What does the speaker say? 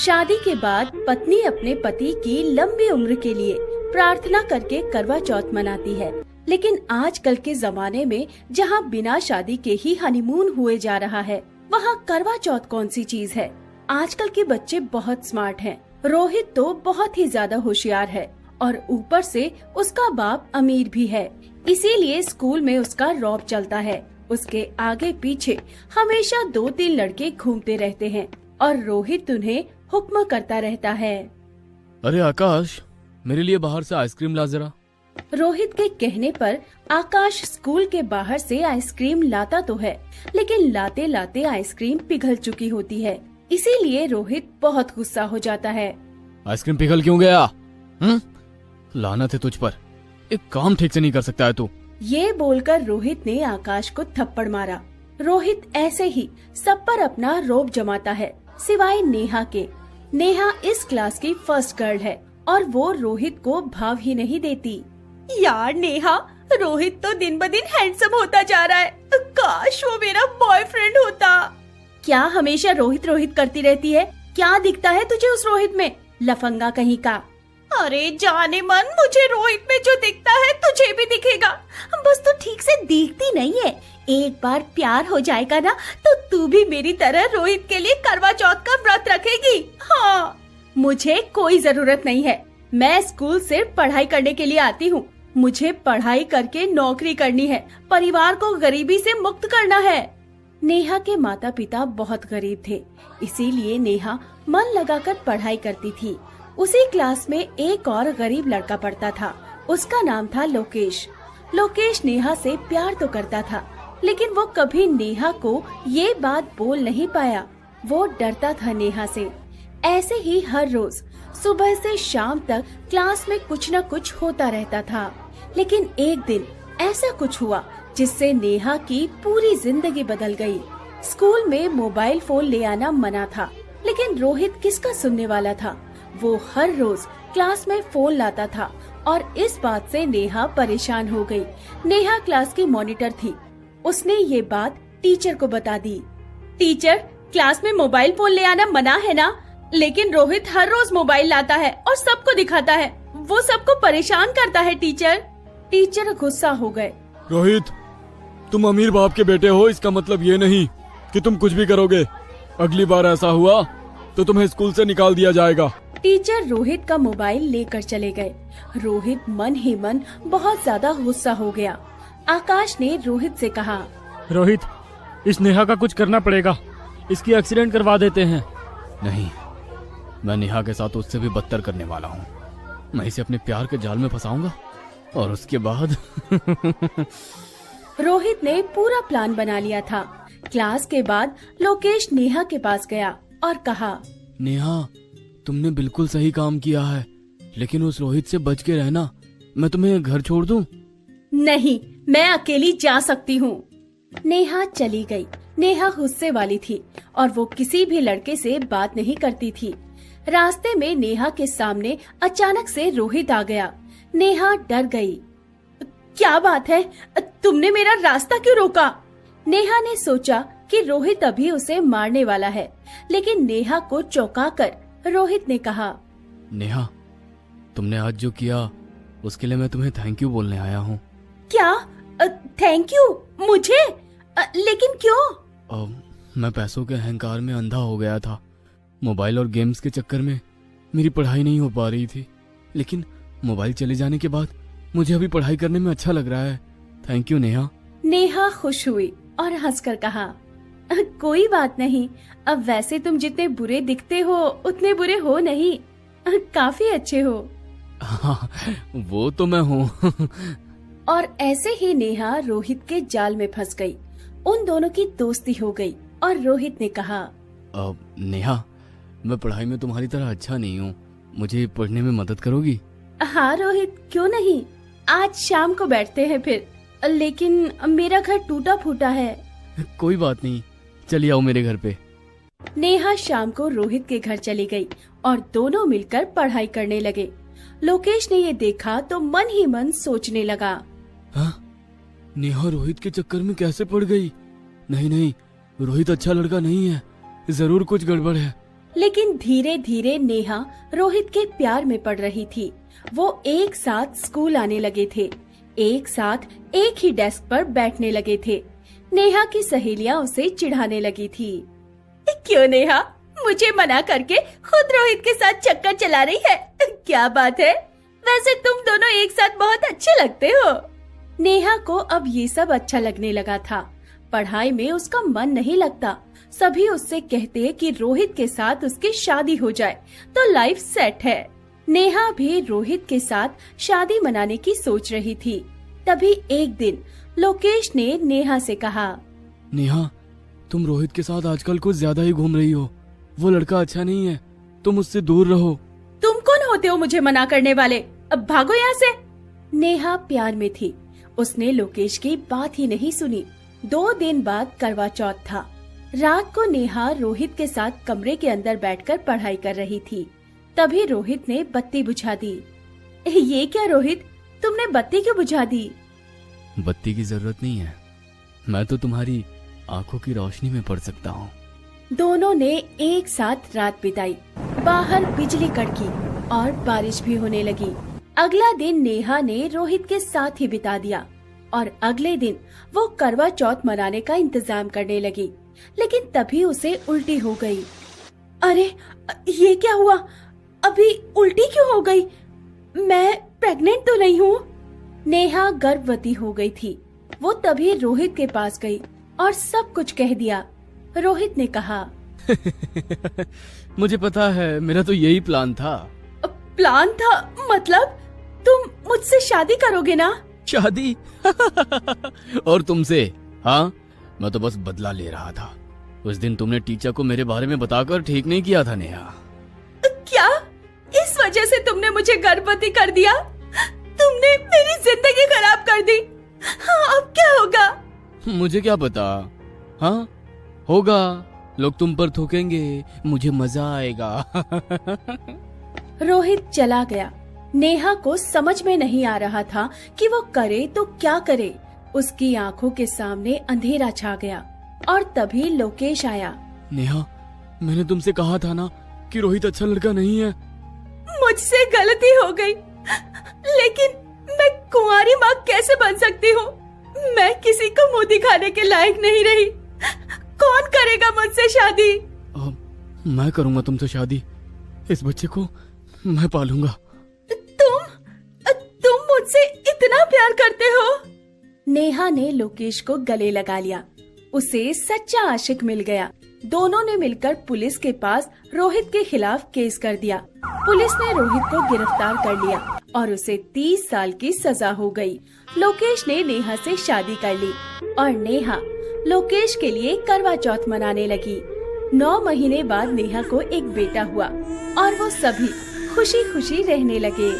शादी के बाद पत्नी अपने पति की लंबी उम्र के लिए प्रार्थना करके करवा चौथ मनाती है। लेकिन आजकल के जमाने में जहाँ बिना शादी के ही हनीमून हुए जा रहा है, वहाँ करवा चौथ कौन सी चीज है। आजकल के बच्चे बहुत स्मार्ट हैं। रोहित तो बहुत ही ज्यादा होशियार है और ऊपर से उसका बाप अमीर भी है, इसीलिए स्कूल में उसका रौब चलता है। उसके आगे पीछे हमेशा 2-3 लड़के घूमते रहते हैं और रोहित उन्हें हुक्म करता रहता है। अरे आकाश, मेरे लिए बाहर से आइसक्रीम ला जरा। रोहित के कहने पर आकाश स्कूल के बाहर से आइसक्रीम लाता तो है, लेकिन लाते लाते आइसक्रीम पिघल चुकी होती है। इसीलिए रोहित बहुत गुस्सा हो जाता है। आइसक्रीम पिघल क्यों गया? लानत है तुझ पर, एक काम ठीक से नहीं कर सकता है तू। ये बोलकर रोहित ने आकाश को थप्पड़ मारा। रोहित ऐसे ही सब पर अपना रौब जमाता है, सिवाय नेहा के। नेहा इस क्लास की फर्स्ट गर्ल है और वो रोहित को भाव ही नहीं देती। यार नेहा, रोहित तो दिन ब दिन हैंडसम होता जा रहा है। काश वो मेरा बॉयफ्रेंड होता। क्या हमेशा रोहित रोहित करती रहती है? क्या दिखता है तुझे उस रोहित में, लफंगा कहीं का? अरे जाने मन, मुझे रोहित में जो दिखता है तुझे भी दिखेगा। बस तू ठीक से देखती नहीं है। एक बार प्यार हो जाएगा ना तो तू भी मेरी तरह रोहित के लिए करवा चौथ का व्रत रखेगी। हाँ, मुझे कोई जरूरत नहीं है। मैं स्कूल सिर्फ पढ़ाई करने के लिए आती हूँ। मुझे पढ़ाई करके नौकरी करनी है, परिवार को गरीबी से मुक्त करना है। नेहा के माता पिता बहुत गरीब थे, इसीलिए नेहा मन लगाकर पढ़ाई करती थी। उसी क्लास में एक और गरीब लड़का पढ़ता था। उसका नाम था लोकेश। लोकेश नेहा से प्यार तो करता था, लेकिन वो कभी नेहा को ये बात बोल नहीं पाया। वो डरता था नेहा से। ऐसे ही हर रोज सुबह से शाम तक क्लास में कुछ न कुछ होता रहता था। लेकिन एक दिन ऐसा कुछ हुआ जिससे नेहा की पूरी जिंदगी बदल गई। स्कूल में मोबाइल फोन ले आना मना था, लेकिन रोहित किसका सुनने वाला था। वो हर रोज क्लास में फोन लाता था और इस बात से नेहा परेशान हो गई। नेहा क्लास की मॉनिटर थी। उसने ये बात टीचर को बता दी। टीचर, क्लास में मोबाइल फोन ले आना मना है ना, लेकिन रोहित हर रोज मोबाइल लाता है और सबको दिखाता है। वो सबको परेशान करता है टीचर। टीचर गुस्सा हो गए। रोहित, तुम अमीर बाप के बेटे हो, इसका मतलब ये नहीं कि तुम कुछ भी करोगे। अगली बार ऐसा हुआ तो तुम्हें स्कूल से निकाल दिया जाएगा। टीचर रोहित का मोबाइल लेकर चले गए। रोहित मन ही मन बहुत ज्यादा गुस्सा हो गया। आकाश ने रोहित से कहा, रोहित, इस नेहा का कुछ करना पड़ेगा। इसकी एक्सीडेंट करवा देते हैं। नहीं, मैं नेहा के साथ उससे भी बदतर करने वाला हूँ। मैं इसे अपने प्यार के जाल में फंसाऊंगा और उसके बाद रोहित ने पूरा प्लान बना लिया था। क्लास के बाद लोकेश नेहा के पास गया और कहा, नेहा, तुमने बिल्कुल सही काम किया है, लेकिन उस रोहित से बच के रहना। मैं तुम्हें घर छोड़ दूं? नहीं, मैं अकेली जा सकती हूँ। नेहा चली गई। नेहा गुस्से वाली थी और वो किसी भी लड़के से बात नहीं करती थी। रास्ते में नेहा के सामने अचानक से रोहित आ गया। नेहा डर गई। क्या बात है, तुमने मेरा रास्ता क्यों रोका? नेहा ने सोचा कि रोहित अभी उसे मारने वाला है, लेकिन नेहा को चौंकाकर रोहित ने कहा, नेहा, तुमने आज जो किया उसके लिए मैं तुम्हें थैंक यू बोलने आया हूँ। क्या थैंक यू मुझे? लेकिन क्यों? मैं पैसों के अहंकार में अंधा हो गया था। मोबाइल और गेम्स के चक्कर में मेरी पढ़ाई नहीं हो पा रही थी, लेकिन मोबाइल चले जाने के बाद मुझे अभी पढ़ाई करने में अच्छा लग रहा है। Thank you Neha. नेहा खुश हुई और हंसकर कहा, कोई बात नहीं। अब वैसे तुम जितने बुरे दिखते हो उतने बुरे हो नहीं, काफी अच्छे हो। हाँ, वो तो मैं हूँ। और ऐसे ही नेहा रोहित के जाल में फंस गई। उन दोनों की दोस्ती हो गई और रोहित ने कहा, नेहा, मैं पढ़ाई में तुम्हारी तरह अच्छा नहीं हूँ, मुझे पढ़ने में मदद करोगी? हाँ रोहित, क्यों नहीं। आज शाम को बैठते हैं फिर, लेकिन मेरा घर टूटा फूटा है। कोई बात नहीं, चलिए आओ मेरे घर पे। नेहा शाम को रोहित के घर चली गई और दोनों मिलकर पढ़ाई करने लगे। लोकेश ने ये देखा तो मन ही मन सोचने लगा, हाँ? नेहा रोहित के चक्कर में कैसे पड़ गई? नहीं नहीं, रोहित अच्छा लड़का नहीं है, जरूर कुछ गड़बड़ है। लेकिन धीरे धीरे नेहा रोहित के प्यार में पड़ रही थी। वो एक साथ स्कूल आने लगे थे, एक साथ एक ही डेस्क पर बैठने लगे थे। नेहा की सहेलियां उसे चिढ़ाने लगी थी। क्यों नेहा, मुझे मना करके खुद रोहित के साथ चक्कर चला रही है? क्या बात है, वैसे तुम दोनों एक साथ बहुत अच्छे लगते हो। नेहा को अब ये सब अच्छा लगने लगा था। पढ़ाई में उसका मन नहीं लगता। सभी उससे कहते कि रोहित के साथ उसकी शादी हो जाए तो लाइफ सेट है। नेहा भी रोहित के साथ शादी मनाने की सोच रही थी। तभी एक दिन लोकेश ने नेहा से कहा, नेहा, तुम रोहित के साथ आजकल कुछ ज्यादा ही घूम रही हो। वो लड़का अच्छा नहीं है, तुम उससे दूर रहो। तुम कौन होते हो मुझे मना करने वाले? अब भागो यहाँ से। नेहा प्यार में थी, उसने लोकेश की बात ही नहीं सुनी। 2 दिन बाद करवा चौथ था। रात को नेहा रोहित के साथ कमरे के अंदर बैठकर पढ़ाई कर रही थी। तभी रोहित ने बत्ती बुझा दी। ये क्या रोहित, तुमने बत्ती क्यों बुझा दी? बत्ती की जरूरत नहीं है, मैं तो तुम्हारी आंखों की रोशनी में पढ़ सकता हूँ। दोनों ने एक साथ रात बिताई। बाहर बिजली कड़की और बारिश भी होने लगी। अगला दिन नेहा ने रोहित के साथ ही बिता दिया और अगले दिन वो करवा चौथ मनाने का इंतजाम करने लगी। लेकिन तभी उसे उल्टी हो गई। अरे ये क्या हुआ? अभी उल्टी क्यों हो गई? मैं प्रेग्नेंट तो नहीं हूँ? नेहा गर्भवती हो गई थी। वो तभी रोहित के पास गई और सब कुछ कह दिया। रोहित ने कहा, मुझे पता है, मेरा तो यही प्लान था। प्लान था? मतलब तुम मुझसे शादी करोगे ना? शादी? और तुमसे? हाँ, मैं तो बस बदला ले रहा था। उस दिन तुमने टीचर को मेरे बारे में बताकर ठीक नहीं किया था नेहा। क्या? इस वजह से तुमने मुझे गर्भवती कर दिया? तुमने मेरी जिंदगी खराब कर दी। हाँ, अब क्या होगा? मुझे क्या पता। हाँ, होगा। लोग तुम पर थूकेंगे, मुझे मजा आएगा। रोहित चला गया। नेहा को समझ में नहीं आ रहा था कि वो करे तो क्या करे। उसकी आंखों के सामने अंधेरा छा गया और तभी लोकेश आया। नेहा, मैंने तुमसे कहा था ना कि रोहित अच्छा लड़का नहीं है। मुझसे गलती हो गई, लेकिन मैं कुंवारी माँ कैसे बन सकती हूँ? मैं किसी को मुंह दिखाने के लायक नहीं रही। कौन करेगा मुझसे शादी? मैं करूंगा तुमसे शादी। इस बच्चे को मैं पालूंगा। तुम मुझसे इतना प्यार करते हो? नेहा ने लोकेश को गले लगा लिया। उसे सच्चा आशिक मिल गया। दोनों ने मिलकर पुलिस के पास रोहित के खिलाफ केस कर दिया। पुलिस ने रोहित को गिरफ्तार कर लिया और उसे 30 साल की सजा हो गई। लोकेश ने नेहा से शादी कर ली और नेहा लोकेश के लिए करवा चौथ मनाने लगी। 9 महीने बाद नेहा को एक बेटा हुआ और वो सभी खुशी खुशी रहने लगे।